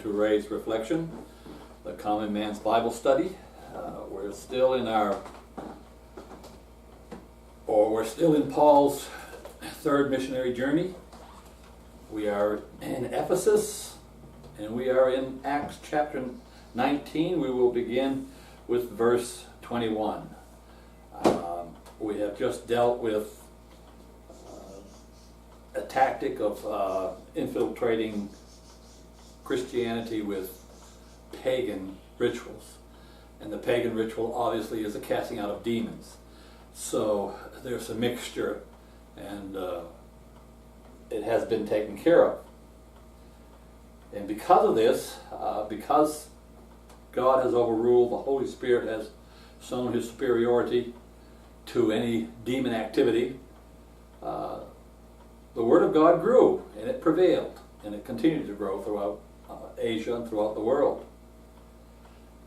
to Ray's Reflection, the Common Man's Bible Study. We're still in Paul's third missionary journey. We are in Ephesus, and we are in Acts chapter 19. We will begin with verse 21. We have just dealt with a tactic of infiltrating Christianity with pagan rituals. And the pagan ritual obviously is the casting out of demons. So there's a mixture, and it has been taken care of. And because of this, because God has overruled, the Holy Spirit has shown his superiority to any demon activity, the Word of God grew, and it prevailed, and it continued to grow throughout Asia and throughout the world.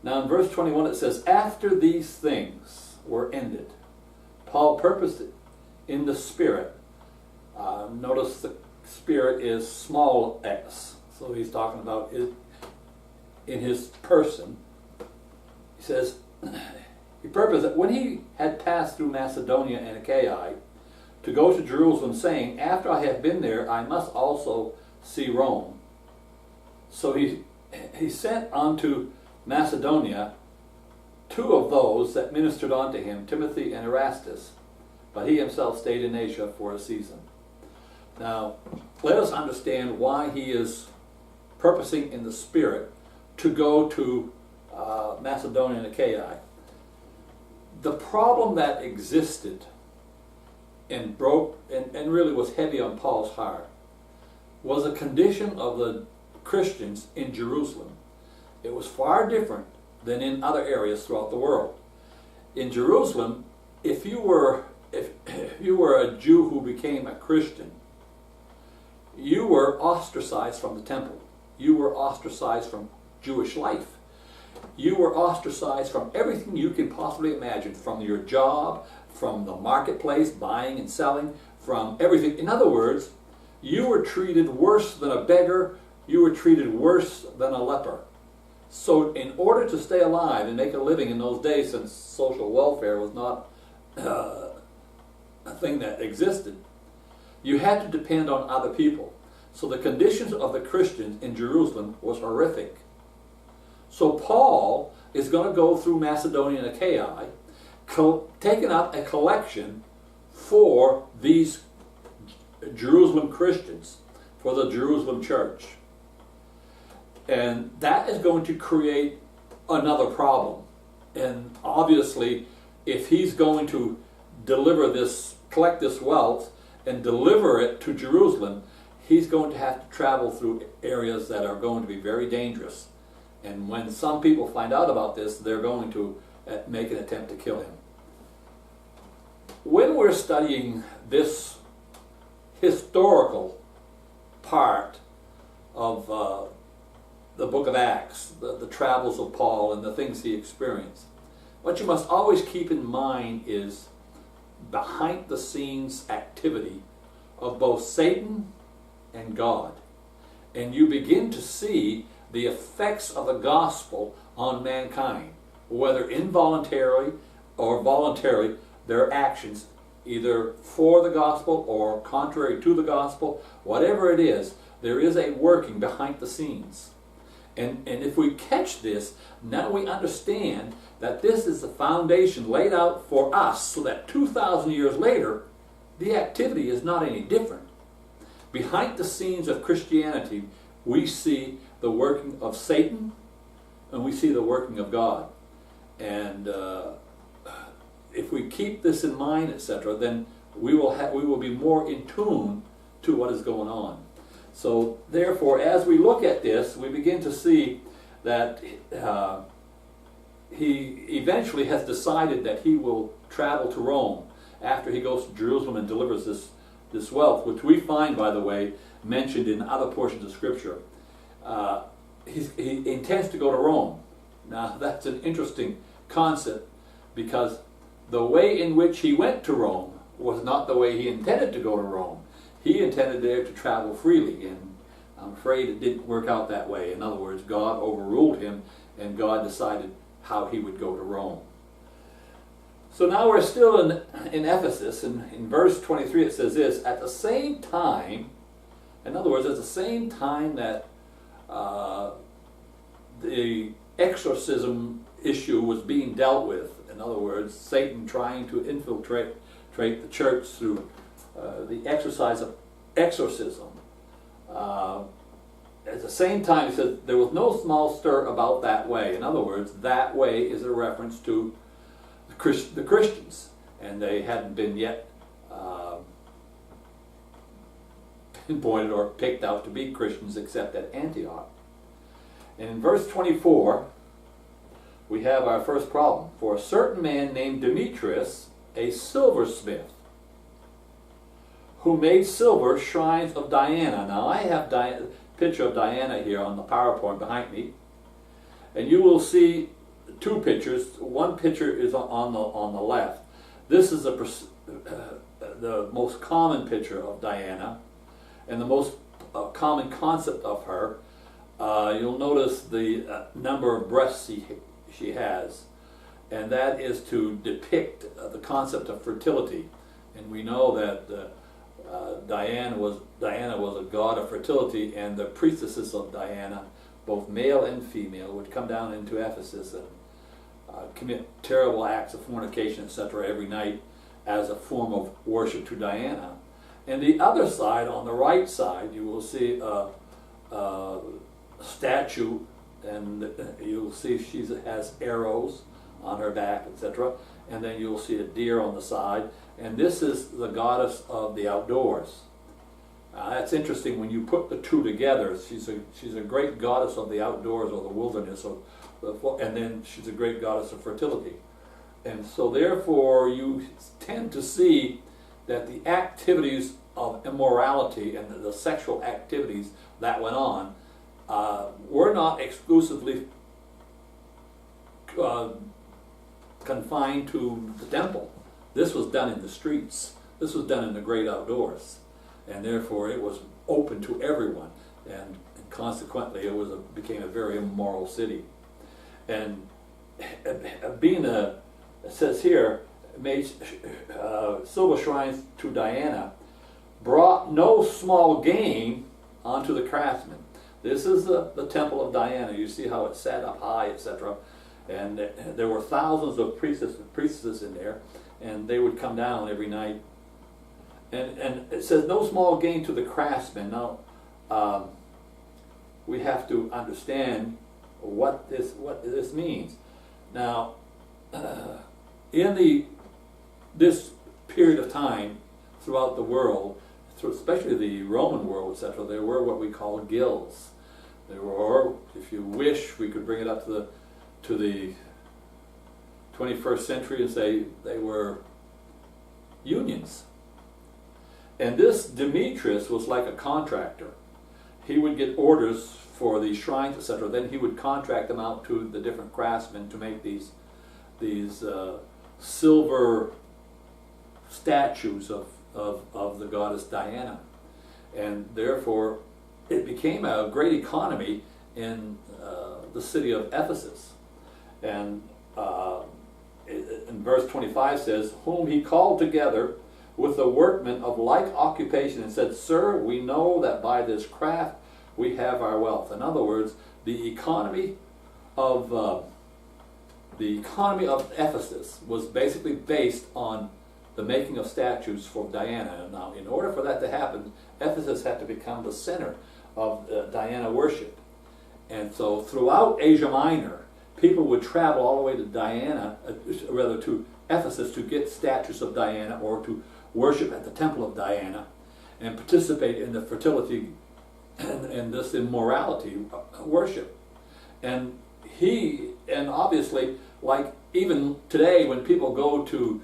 Now in verse 21 it says, after these things were ended, Paul purposed it in the Spirit. Notice the Spirit is small s, so he's talking about it in his person. He says, he purposed that when he had passed through Macedonia and Achaia, to go to Jerusalem, saying, after I have been there, I must also see Rome. So he sent unto Macedonia two of those that ministered unto him, Timothy and Erastus, but he himself stayed in Asia for a season. Now, let us understand why he is purposing in the Spirit to go to Macedonia and Achaia. The problem that existed and really was heavy on Paul's heart was a condition of the Christians in Jerusalem. It was far different than in other areas throughout the world. In Jerusalem, if you were a Jew who became a Christian, you were ostracized from the temple. You were ostracized from Jewish life. You were ostracized from everything you could possibly imagine, from your job, from the marketplace, buying and selling, from everything. In other words, you were treated worse than a beggar. You were treated worse than a leper. So in order to stay alive and make a living in those days, since social welfare was not a thing that existed, you had to depend on other people. So the conditions of the Christians in Jerusalem was horrific. So Paul is going to go through Macedonia and Achaia, taking up a collection for these Jerusalem Christians, for the Jerusalem church. And that is going to create another problem. And obviously, if he's going to collect this wealth and deliver it to Jerusalem, he's going to have to travel through areas that are going to be very dangerous. And when some people find out about this, they're going to make an attempt to kill him. When we're studying this historical part of the book of Acts, the travels of Paul and the things he experienced, what you must always keep in mind is behind the scenes activity of both Satan and God. And you begin to see the effects of the gospel on mankind, whether involuntarily or voluntarily, their actions, either for the gospel or contrary to the gospel, whatever it is, there is a working behind the scenes. And if we catch this, now we understand that this is the foundation laid out for us so that 2,000 years later, the activity is not any different. Behind the scenes of Christianity, we see the working of Satan and we see the working of God. And if we keep this in mind, etc., then we will be more in tune to what is going on. So therefore, as we look at this, we begin to see that he eventually has decided that he will travel to Rome after he goes to Jerusalem and delivers this wealth, which we find, by the way, mentioned in other portions of Scripture. He intends to go to Rome. Now, that's an interesting concept, because the way in which he went to Rome was not the way he intended to go to Rome. He intended there to travel freely and I'm afraid it didn't work out that way. In other words, God overruled him, and God decided how he would go to Rome. So now we're still in Ephesus, and in verse 23 it says this: at the same time, in other words, at the same time that the exorcism issue was being dealt with, in other words, Satan trying to infiltrate the church through the exercise of exorcism, at the same time, he says, there was no small stir about that way. In other words, that way is a reference to the Christians, and they hadn't been yet pinpointed or picked out to be Christians except at Antioch. And in verse 24, we have our first problem. For a certain man named Demetrius, a silversmith, who made silver shrines of Diana. Now I have a picture of Diana here on the PowerPoint behind me, and you will see two pictures. One picture is on the left. This is the most common picture of Diana, and the most common concept of her. You'll notice the number of breasts she has, and that is to depict the concept of fertility. And we know that Diana was a god of fertility, and the priestesses of Diana, both male and female, would come down into Ephesus and commit terrible acts of fornication, etc., every night as a form of worship to Diana. And the other side, on the right side, you will see a statue, and you'll see she has arrows on her back, etc. And then you'll see a deer on the side. And this is the goddess of the outdoors. That's interesting when you put the two together. She's a great goddess of the outdoors or the wilderness, and then she's a great goddess of fertility. And so therefore you tend to see that the activities of immorality and the sexual activities that went on were not exclusively confined to the temple. This was done in the streets. This was done in the great outdoors, and therefore it was open to everyone, and consequently it became a very immoral city. And being it says here, made silver shrines to Diana, brought no small gain onto the craftsmen. This is the temple of Diana. You see how it's set up high, etc. And there were thousands of priestesses in there, and they would come down every night. And it says no small gain to the craftsmen. Now, we have to understand what this means. Now, in this period of time throughout the world, especially the Roman world, etc., there were what we call guilds. There were, if you wish, we could bring it up to the 21st century and say they were unions. And this Demetrius was like a contractor. He would get orders for these shrines, etc. Then he would contract them out to the different craftsmen to make these silver statues of the goddess Diana. And therefore it became a great economy in the city of Ephesus. And in verse 25 says, whom he called together with the workmen of like occupation and said, Sir, we know that by this craft we have our wealth. In other words, the economy of Ephesus was basically based on the making of statues for Diana. Now, in order for that to happen, Ephesus had to become the center of Diana worship. And so throughout Asia Minor, people would travel all the way to to Ephesus to get statues of Diana or to worship at the temple of Diana and participate in the fertility and this immorality worship. And obviously, like even today when people go to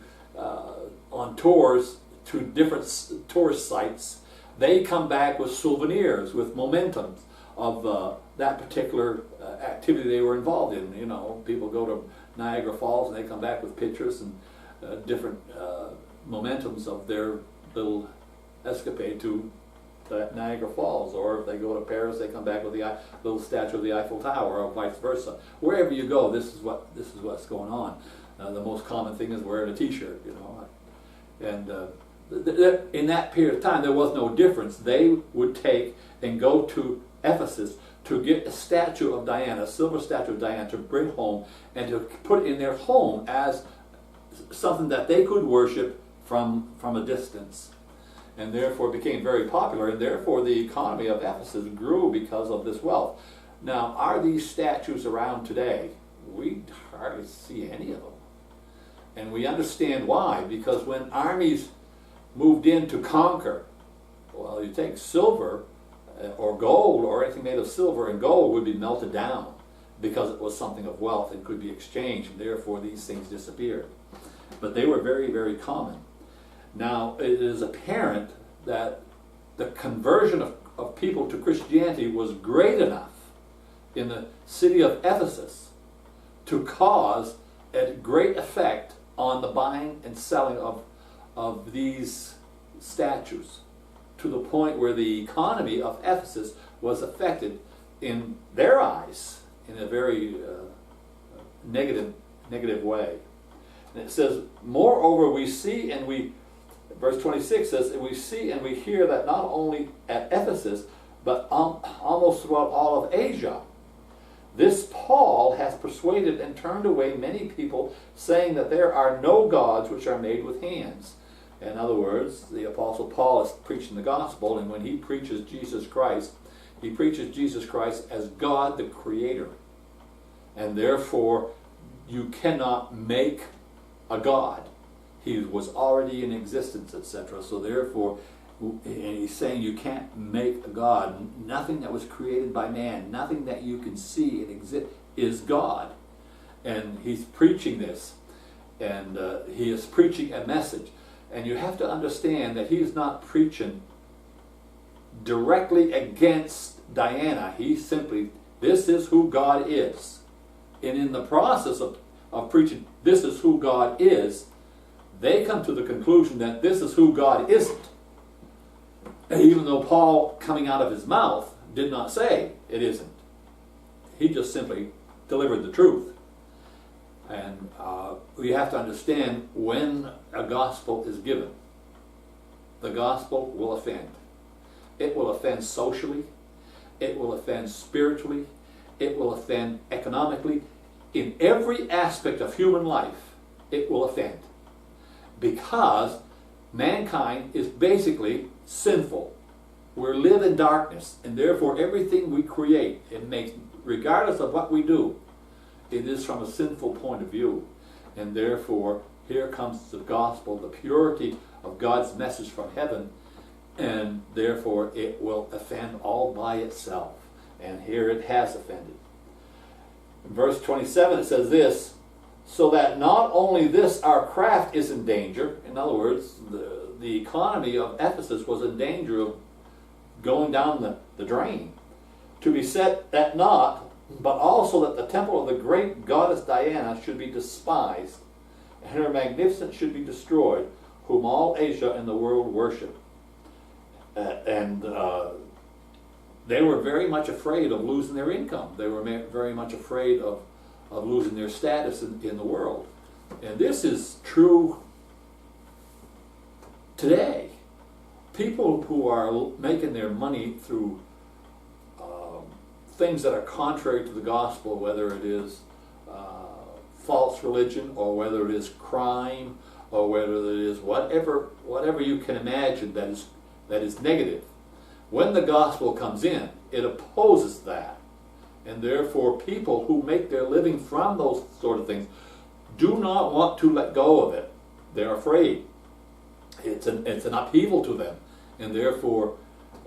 on tours to different tourist sites, they come back with souvenirs, with mementos of that particular activity they were involved in. You know, people go to Niagara Falls and they come back with pictures and different mementos of their little escapade to at Niagara Falls, or if they go to Paris, they come back with the little statue of the Eiffel Tower, or vice versa. Wherever you go, this is what's going on. The most common thing is wearing a T-shirt, you know. And in that period of time, there was no difference. They would take and go to Ephesus to get a statue of Diana, a silver statue of Diana, to bring home and to put in their home as something that they could worship from a distance. And therefore it became very popular, and therefore the economy of Ephesus grew because of this wealth. Now, are these statues around today? We hardly see any of them. And we understand why, because when armies moved in to conquer, well, you take silver or gold, or anything made of silver and gold would be melted down because it was something of wealth and could be exchanged, and therefore these things disappeared. But they were very, very common. Now, it is apparent that the conversion of people to Christianity was great enough in the city of Ephesus to cause a great effect on the buying and selling of these statues, to the point where the economy of Ephesus was affected in their eyes in a very negative way. And it says, moreover, we see and we, verse 26 says, we see and we hear that not only at Ephesus, but almost throughout all of Asia, this Paul has persuaded and turned away many people, saying that there are no gods which are made with hands. In other words, the Apostle Paul is preaching the gospel, and when he preaches Jesus Christ, he preaches Jesus Christ as God the Creator. And therefore, you cannot make a God. He was already in existence, etc. So therefore, and he's saying you can't make a God. Nothing that was created by man, nothing that you can see and exist is God. And he's preaching this, and he is preaching a message. And you have to understand that he's not preaching directly against Diana. He's simply, this is who God is. And in the process of preaching, this is who God is, they come to the conclusion that this is who God isn't. And even though Paul, coming out of his mouth, did not say it isn't. He just simply delivered the truth. And we have to understand, when a gospel is given, the gospel will offend. It will offend socially, it will offend spiritually, it will offend economically. In every aspect of human life, it will offend. Because mankind is basically sinful. We live in darkness, and therefore everything we create, it makes, regardless of what we do, it is from a sinful point of view. And therefore, here comes the gospel, the purity of God's message from heaven, and therefore it will offend all by itself. And here it has offended. In verse 27 it says this, so that not only this, our craft is in danger. In other words, the economy of Ephesus was in danger of going down the drain, to be set at naught, but also that the temple of the great goddess Diana should be despised, and her magnificence should be destroyed, whom all Asia and the world worship. And they were very much afraid of losing their income. They were very much afraid of losing their status in the world. And this is true today. People who are making their money through things that are contrary to the gospel, whether it is false religion, or whether it is crime, or whether it is whatever you can imagine that is negative. When the gospel comes in, it opposes that. And therefore people who make their living from those sort of things do not want to let go of it. They're afraid. It's an upheaval to them. And therefore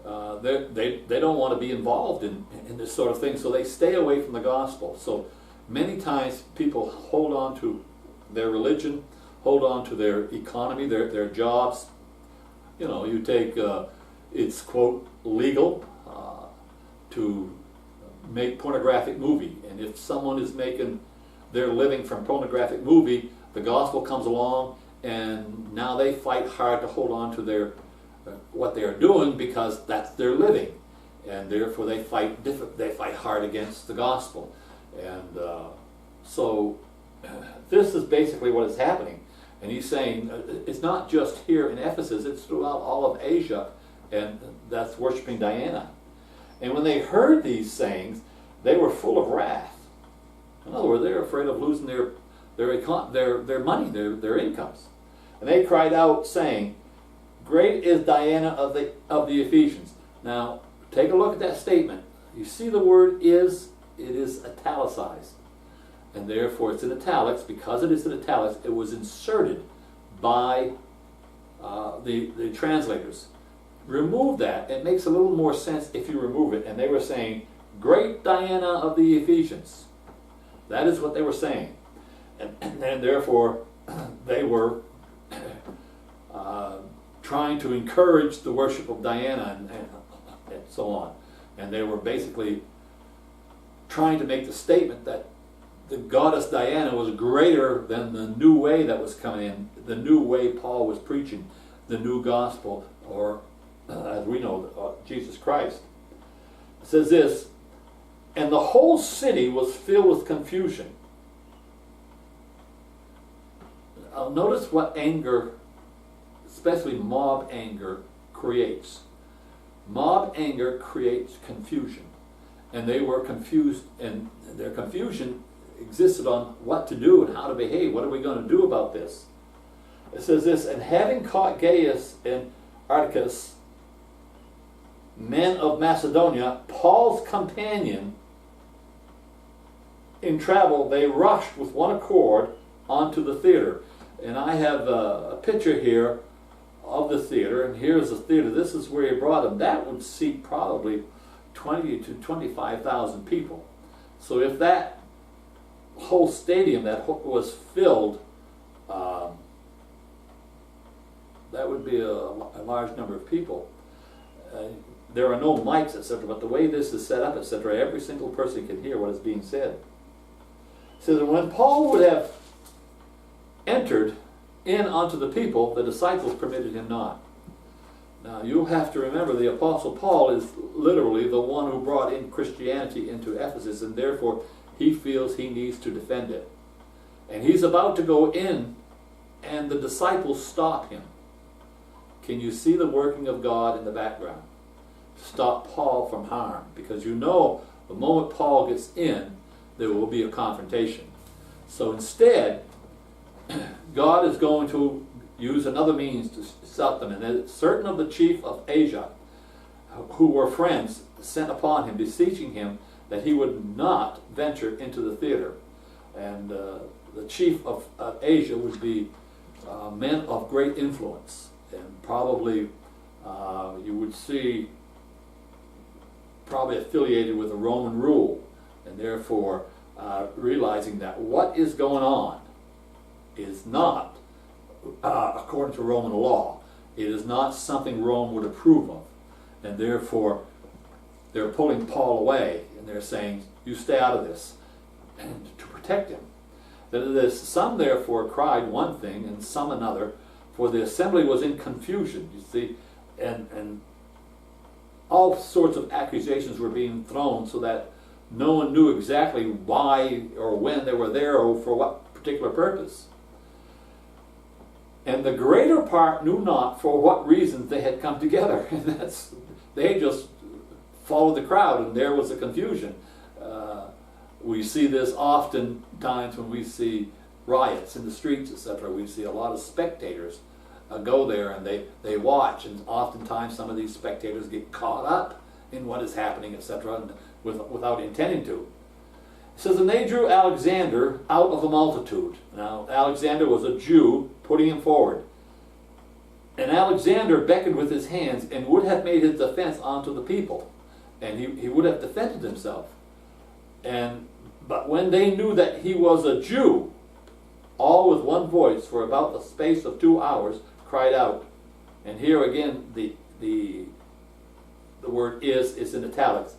they don't want to be involved in this sort of thing, so they stay away from the gospel. So many times people hold on to their religion, hold on to their economy, their jobs. You know, you take, it's, quote, legal to make pornographic movie. And if someone is making their living from pornographic movie, the gospel comes along, and now they fight hard to hold on to what they are doing because that's their living, and therefore they fight hard against the gospel. And so this is basically what is happening. And he's saying it's not just here in Ephesus, it's throughout all of Asia, and that's worshiping Diana. And when they heard these sayings, they were full of wrath. In other words, they were afraid of losing their money, their incomes. And they cried out, saying, "Great is Diana of the Ephesians." Now, take a look at that statement. You see the word "is," it is italicized. And therefore it's in italics. Because it is in italics, it was inserted by the translators. Remove that. It makes a little more sense if you remove it. And they were saying, "Great Diana of the Ephesians." That is what they were saying. And therefore they were trying to encourage the worship of Diana and so on. And they were basically trying to make the statement that the goddess Diana was greater than the new way that was coming in, the new way Paul was preaching, the new gospel, or as we know, Jesus Christ. It says this, "And the whole city was filled with confusion." Now, notice what anger, especially mob anger, creates. Mob anger creates confusion. And they were confused, and their confusion existed on what to do and how to behave. What are we going to do about this? It says this, "And having caught Gaius and Aristarchus, men of Macedonia, Paul's companion in travel, they rushed with one accord onto the theater." And I have a picture here of the theater, and here's the theater. This is where he brought them. That would seat probably 20 to 25,000 people. So if that whole stadium that was filled, that would be a large number of people. There are no mics, etc., but the way this is set up, etc., every single person can hear what is being said. So that when Paul would have entered in unto the people, the disciples permitted him not. Now you'll have to remember the Apostle Paul is literally the one who brought in Christianity into Ephesus, and therefore he feels he needs to defend it. And he's about to go in, and the disciples stop him. Can you see the working of God in the background? Stop Paul from harm, because you know the moment Paul gets in, there will be a confrontation. So instead, God is going to use another means to stop them. And certain of the chief of Asia, who were friends, sent upon him, beseeching him that he would not venture into the theater. And the chief of Asia would be men of great influence. And probably you would see probably affiliated with the Roman rule. And therefore realizing that what is going on is not according to Roman law. It is not something Rome would approve of. And therefore they're pulling Paul away, and they're saying, "You stay out of this," and to protect him. Some therefore cried one thing and some another, for the assembly was in confusion, you see, and all sorts of accusations were being thrown so that no one knew exactly why or when they were there or for what particular purpose. And the greater part knew not for what reasons they had come together. And they just followed the crowd, and there was a confusion. We see this oftentimes when we see riots in the streets, etc. We see a lot of spectators go there, and they watch, and oftentimes some of these spectators get caught up in what is happening, etc., without intending to. It says, "And they drew Alexander out of the multitude." Now, Alexander was a Jew, putting him forward. "And Alexander beckoned with his hands, and would have made his defense unto the people." And he would have defended himself. But when they knew that he was a Jew, all with one voice, for about the space of 2 hours, cried out. And here again, the word is in italics.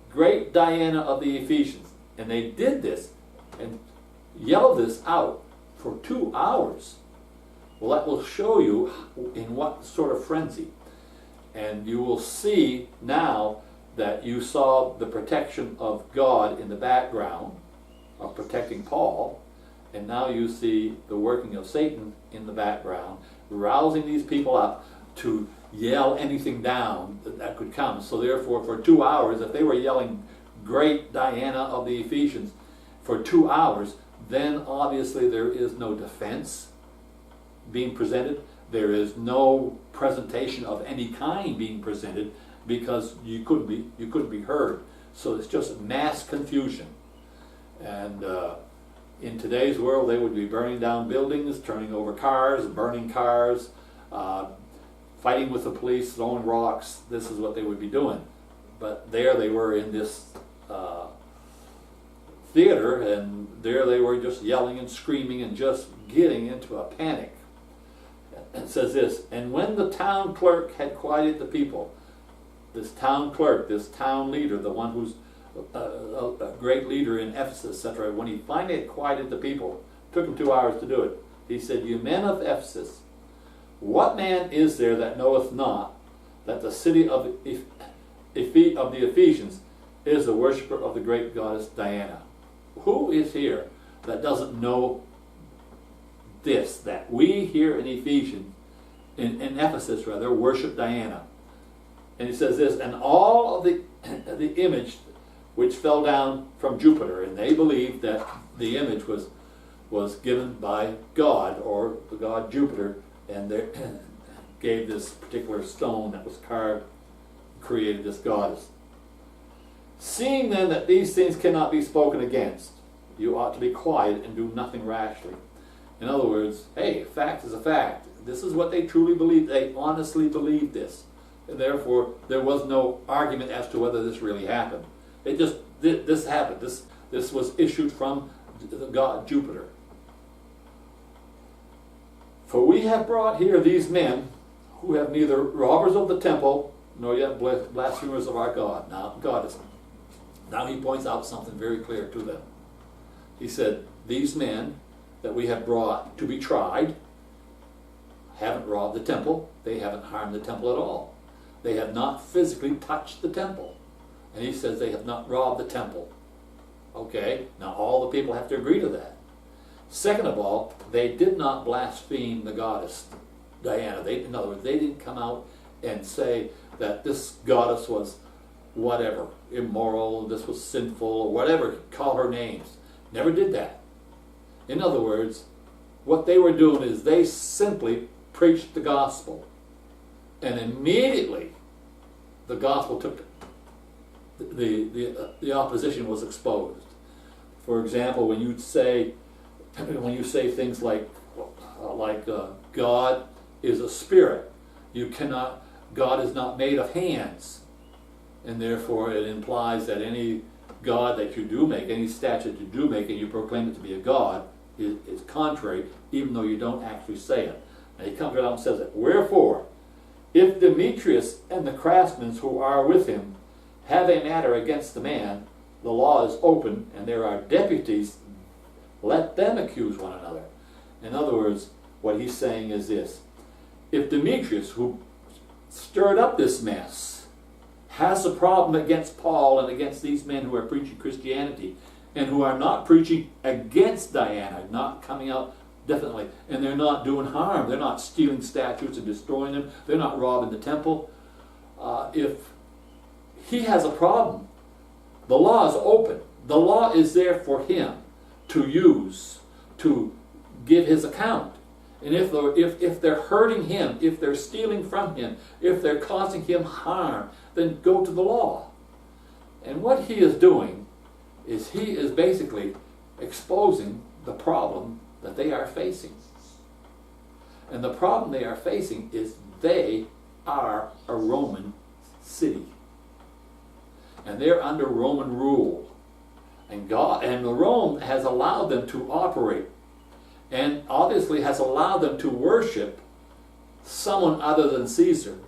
"Great Diana of the Ephesians." And they did this and yelled this out for 2 hours. Well, that will show you in what sort of frenzy. And you will see now that you saw the protection of God in the background of protecting Paul, and now you see the working of Satan in the background, rousing these people up to yell anything down that could come. So therefore, for 2 hours, if they were yelling, "Great Diana of the Ephesians," for 2 hours, then obviously there is no defense being presented. There is no presentation of any kind being presented, because you couldn't be heard. So it's just mass confusion. And in today's world, they would be burning down buildings, turning over cars, burning cars, fighting with the police, throwing rocks. This is what they would be doing. But there they were in this theater, and there they were just yelling and screaming and just getting into a panic. It says this, "And when the town clerk had quieted the people," this town clerk, this town leader, the one who's a great leader in Ephesus, etc., when he finally had quieted the people, took him 2 hours to do it, he said, "You men of Ephesus, what man is there that knoweth not that the city of the Ephesians is the worshiper of the great goddess Diana?" Who is here that doesn't know this, that we here in in Ephesus rather, worship Diana? And he says this, "And all of the image which fell down from Jupiter," and they believed that the image was given by God, or the god Jupiter, and they gave this particular stone that was carved, created this goddess. "Seeing then that these things cannot be spoken against, you ought to be quiet and do nothing rashly." In other words, hey, fact is a fact. This is what they truly believed. They honestly believed this. And therefore, there was no argument as to whether this really happened. It just, this happened. This was issued from the god Jupiter. "For we have brought here these men who have neither robbers of the temple nor yet blasphemers of our God." Now, goddess. Now he points out something very clear to them. He said, these men that we have brought to be tried haven't robbed the temple. They haven't harmed the temple at all. They have not physically touched the temple. And he says they have not robbed the temple. Okay, now all the people have to agree to that. Second of all, they did not blaspheme the goddess Diana. In other words, they didn't come out and say that this goddess was whatever, immoral, this was sinful, or whatever, call her names. Never did that. In other words, what they were doing is they simply preached the gospel. And immediately the gospel took, the opposition was exposed. For example, when you say things like God is a spirit, God is not made of hands, and therefore it implies that any God that you do make, any statue that you do make, and you proclaim it to be a God, is contrary, even though you don't actually say it. And he comes out and says it. "Wherefore, if Demetrius and the craftsmen who are with him have a matter against the man, the law is open, and there are deputies, let them accuse one another." In other words, what he's saying is this: if Demetrius, who stirred up this mess, has a problem against Paul and against these men who are preaching Christianity, and who are not preaching against Diana, not coming out definitely, and they're not doing harm, they're not stealing statues and destroying them, they're not robbing the temple, if he has a problem, the law is open. The law is there for him to use, to give his account. And if they're hurting him, if they're stealing from him, if they're causing him harm, then go to the law. And what he is doing is he is basically exposing the problem that they are facing. And the problem they are facing is they are a Roman city. And they're under Roman rule. And Rome has allowed them to operate, and obviously has allowed them to worship someone other than Caesar.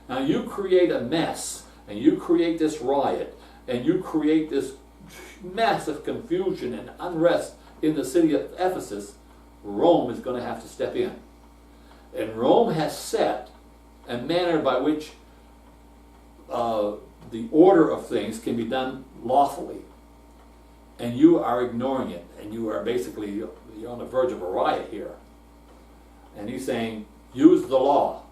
Now you create a mess, and you create this riot, and you create this massive confusion and unrest in the city of Ephesus, Rome is going to have to step in. And Rome has set a manner by which the order of things can be done lawfully, and you are ignoring it, and you are basically, you're on the verge of a riot here. And he's saying, use the law,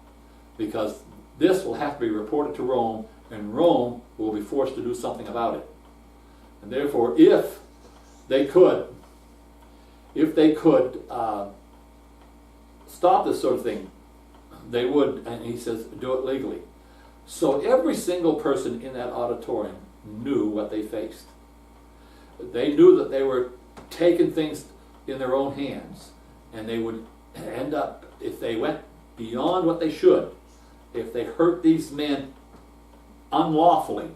because this will have to be reported to Rome, and Rome will be forced to do something about it. And therefore, if they could stop this sort of thing, they would, and he says, do it legally. So every single person in that auditorium knew what they faced. They knew that they were taking things in their own hands, and they would end up, if they went beyond what they should, if they hurt these men unlawfully,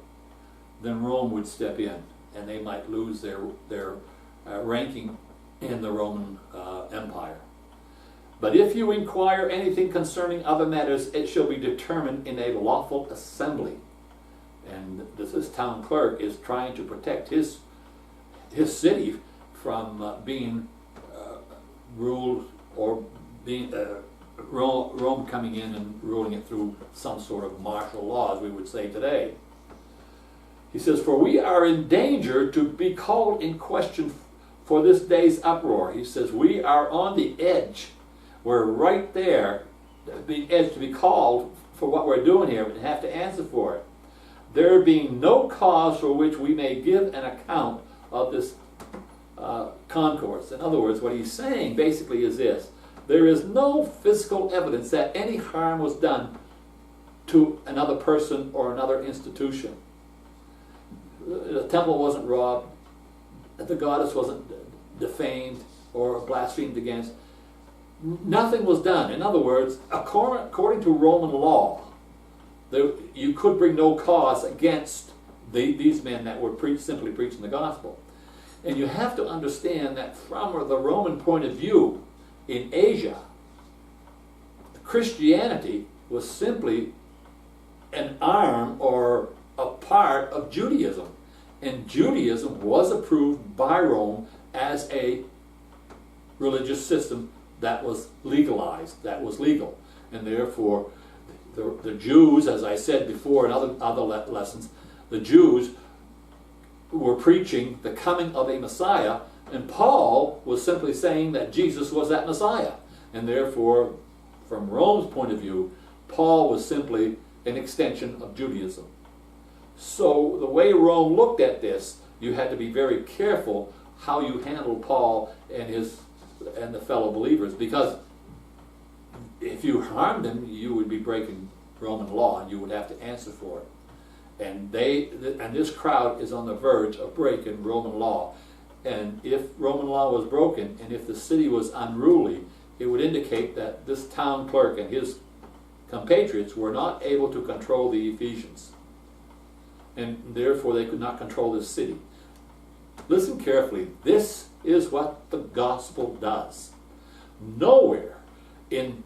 then Rome would step in, and they might lose their ranking in the Roman Empire. But if you inquire anything concerning other matters, it shall be determined in a lawful assembly. And this town clerk is trying to protect his city from being ruled, or being Rome coming in and ruling it through some sort of martial law, as we would say today. He says, for we are in danger to be called in question for this day's uproar. He says, we are on the edge. We're right there, the edge to be called for what we're doing here, and have to answer for it. There being no cause for which we may give an account of this concourse. In other words, what he's saying basically is this: there is no physical evidence that any harm was done to another person or another institution. The temple wasn't robbed, the goddess wasn't defamed or blasphemed against. Nothing was done. In other words, according to Roman law, you could bring no cause against these men that were simply preaching the gospel. And you have to understand that from the Roman point of view, in Asia, Christianity was simply an arm or a part of Judaism. And Judaism was approved by Rome as a religious system that was legalized, that was legal. And therefore, the Jews, as I said before in other lessons, the Jews were preaching the coming of a Messiah, and Paul was simply saying that Jesus was that Messiah. And therefore, from Rome's point of view, Paul was simply an extension of Judaism. So the way Rome looked at this, you had to be very careful how you handled Paul and the fellow believers, because if you harmed them, you would be breaking Roman law, and you would have to answer for it. And this crowd is on the verge of breaking Roman law. And if Roman law was broken, and if the city was unruly, it would indicate that this town clerk and his compatriots were not able to control the Ephesians. And therefore they could not control this city. Listen carefully. This is what the gospel does. Nowhere in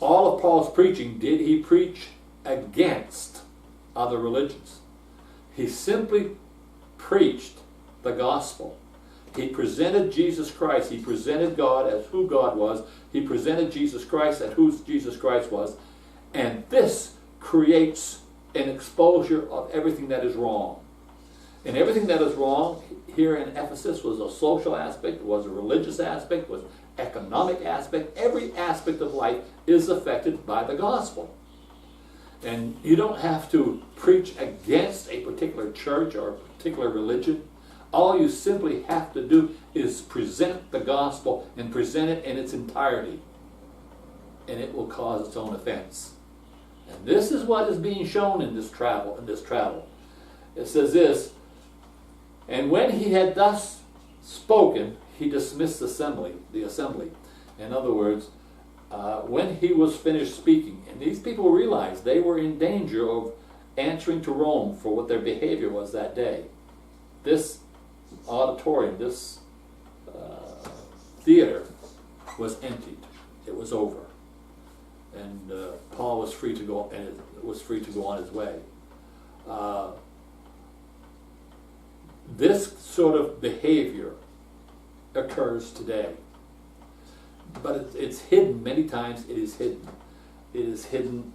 all of Paul's preaching did he preach against other religions. He simply preached the gospel. He presented Jesus Christ. He presented God as who God was. He presented Jesus Christ as who Jesus Christ was. And this creates an exposure of everything that is wrong. And everything that is wrong here in Ephesus was a social aspect, was a religious aspect, was economic aspect. Every aspect of life is affected by the gospel. And you don't have to preach against a particular church or a particular religion. All you simply have to do is present the gospel and present it in its entirety. And it will cause its own offense. And this is what is being shown in this travel. It says this: and when he had thus spoken, he dismissed the assembly. In other words, when he was finished speaking, and these people realized they were in danger of answering to Rome for what their behavior was that day. This auditorium, this theater was emptied. It was over. And Paul was free to go, and was free to go on his way. This sort of behavior occurs today, but it's hidden. Many times it is hidden. it is hidden,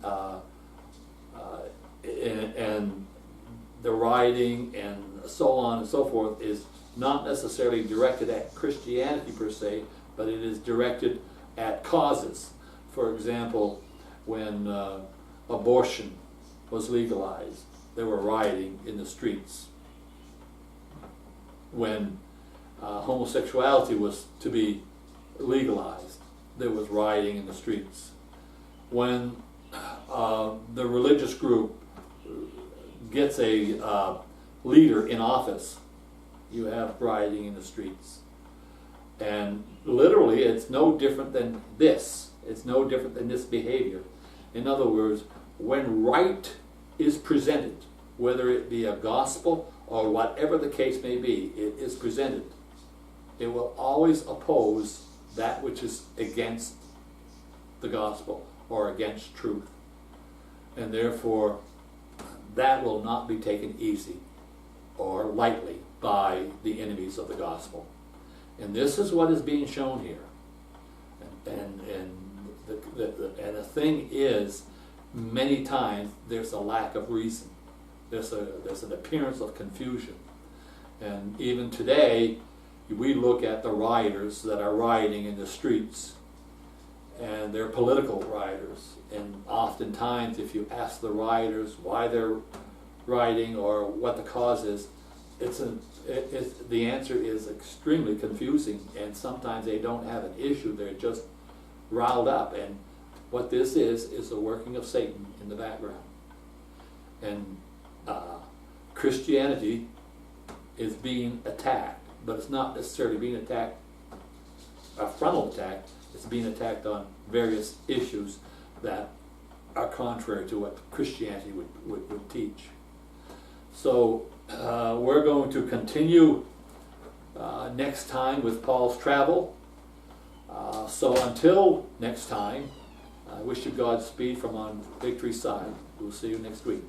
and the rioting and so on and so forth is not necessarily directed at Christianity per se, but it is directed at causes. For example, when abortion was legalized, there were rioting in the streets. When homosexuality was to be legalized, there was rioting in the streets. When the religious group gets a leader in office, you have rioting in the streets. And literally, it's no different than this. It's no different than this behavior. In other words, when right is presented, whether it be a gospel or whatever the case may be, it is presented, it will always oppose that which is against the gospel or against truth. And therefore, that will not be taken easy or lightly by the enemies of the gospel. And this is what is being shown here. And the thing is, many times there's a lack of reason. There's an appearance of confusion. And even today, we look at the rioters that are rioting in the streets, and they're political rioters. And oftentimes, if you ask the rioters why they're rioting or what the cause is, the answer is extremely confusing, and sometimes they don't have an issue, they're just riled up. And what this is the working of Satan in the background. And Christianity is being attacked, but it's not necessarily being attacked, a frontal attack. It's being attacked on various issues that are contrary to what Christianity would teach. So we're going to continue next time with Paul's travel. So until next time, I wish you Godspeed from on Victory's side. We'll see you next week.